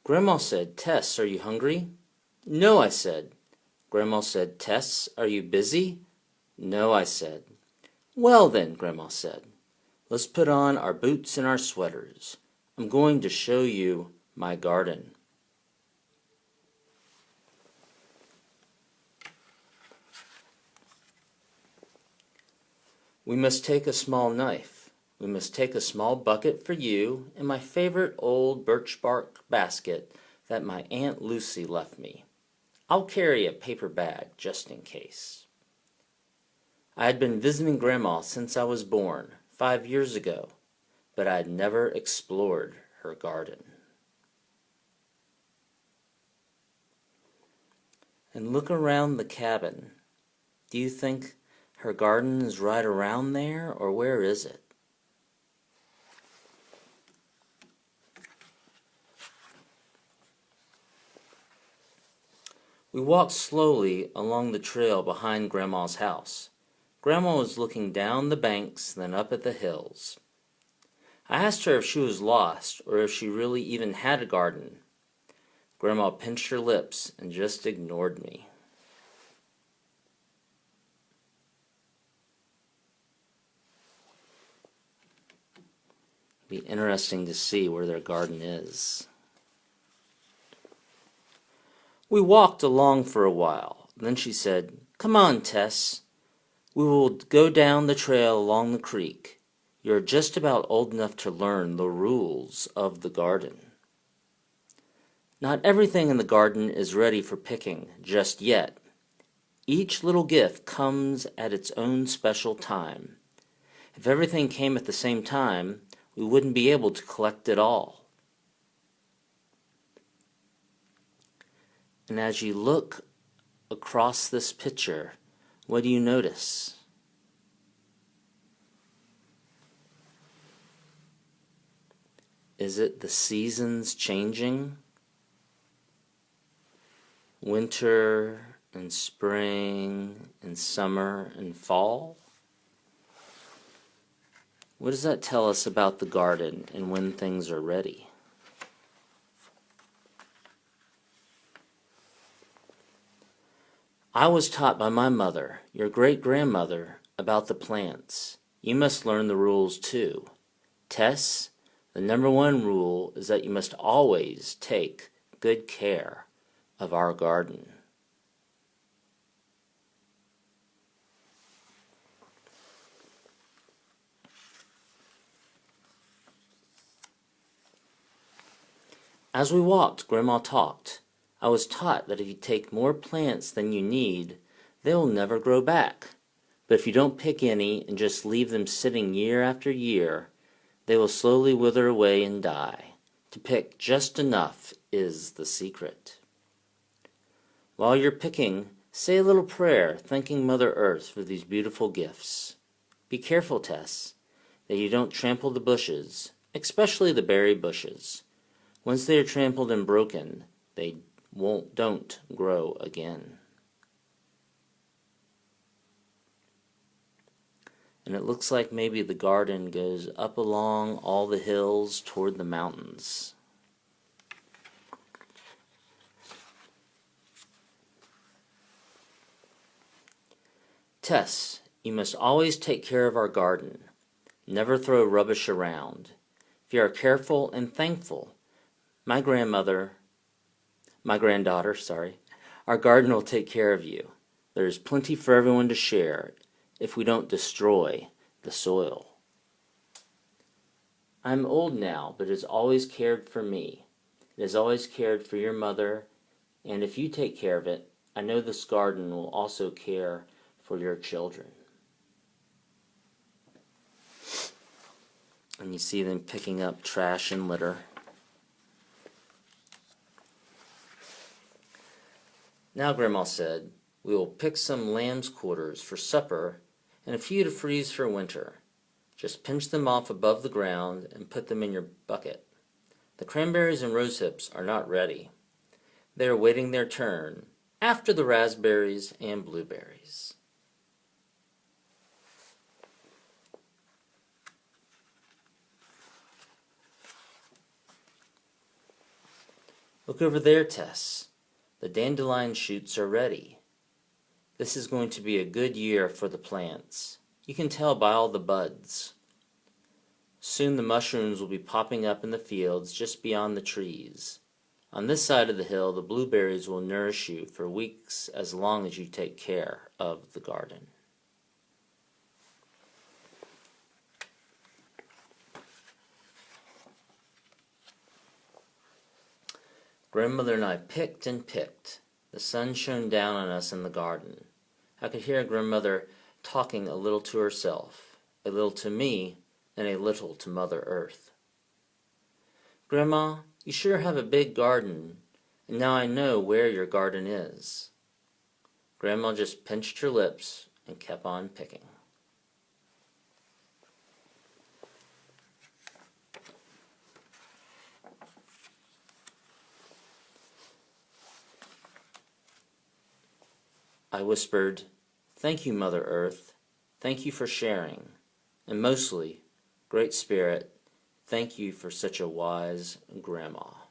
Grandma said, "Tess, are you hungry?" "No," I said. Grandma said, "Tess, are you busy?" "No," I said. "Well then," Grandma said, "let's put on our boots and our sweaters. I'm going to show you my garden." We must take a small knife. We must take a small bucket for you and my favorite old birch bark basket that my Aunt Lucy left me. I'll carry a paper bag just in case. I had been visiting Grandma since I was born, 5 years ago, but I had never explored her garden. And look around the cabin. Do you think her garden is right around there, or where is it? We walked slowly along the trail behind Grandma's house. Grandma was looking down the banks, then up at the hills. I asked her if she was lost, or if she really even had a garden. Grandma pinched her lips and just ignored me. Be interesting to see where their garden is. We walked along for a while. Then she said, "Come on, Tess. We will go down the trail along the creek. You're just about old enough to learn the rules of the garden." Not everything in the garden is ready for picking just yet. Each little gift comes at its own special time. If everything came at the same time, we wouldn't be able to collect it all. And as you look across this picture, what do you notice? Is it the seasons changing? Winter and spring and summer and fall? What does that tell us about the garden and when things are ready? I was taught by my mother, your great-grandmother, about the plants. You must learn the rules too. Tess, the number one rule is that you must always take good care of our garden. As we walked, Grandma talked. I was taught that if you take more plants than you need, they will never grow back. But if you don't pick any and just leave them sitting year after year, they will slowly wither away and die. To pick just enough is the secret. While you're picking, say a little prayer thanking Mother Earth for these beautiful gifts. Be careful, Tess, that you don't trample the bushes, especially the berry bushes. Once they are trampled and broken, they don't grow again. And it looks like maybe the garden goes up along all the hills toward the mountains. Tess, you must always take care of our garden. Never throw rubbish around. If you are careful and thankful, my granddaughter, our garden will take care of you. There is plenty for everyone to share if we don't destroy the soil. I'm old now, but it has always cared for me. It has always cared for your mother, and if you take care of it, I know this garden will also care for your children. And you see them picking up trash and litter. Now, Grandma said, we will pick some lamb's quarters for supper and a few to freeze for winter. Just pinch them off above the ground and put them in your bucket. The cranberries and rosehips are not ready. They are waiting their turn after the raspberries and blueberries. Look over there, Tess. The dandelion shoots are ready. This is going to be a good year for the plants. You can tell by all the buds. Soon the mushrooms will be popping up in the fields just beyond the trees. On this side of the hill, the blueberries will nourish you for weeks as long as you take care of the garden. Grandmother and I picked and picked. The sun shone down on us in the garden. I could hear Grandmother talking a little to herself, a little to me, and a little to Mother Earth. Grandma, you sure have a big garden, and now I know where your garden is. Grandma just pinched her lips and kept on picking. I whispered, "Thank you, Mother Earth. Thank you for sharing. And mostly, Great Spirit, thank you for such a wise grandma."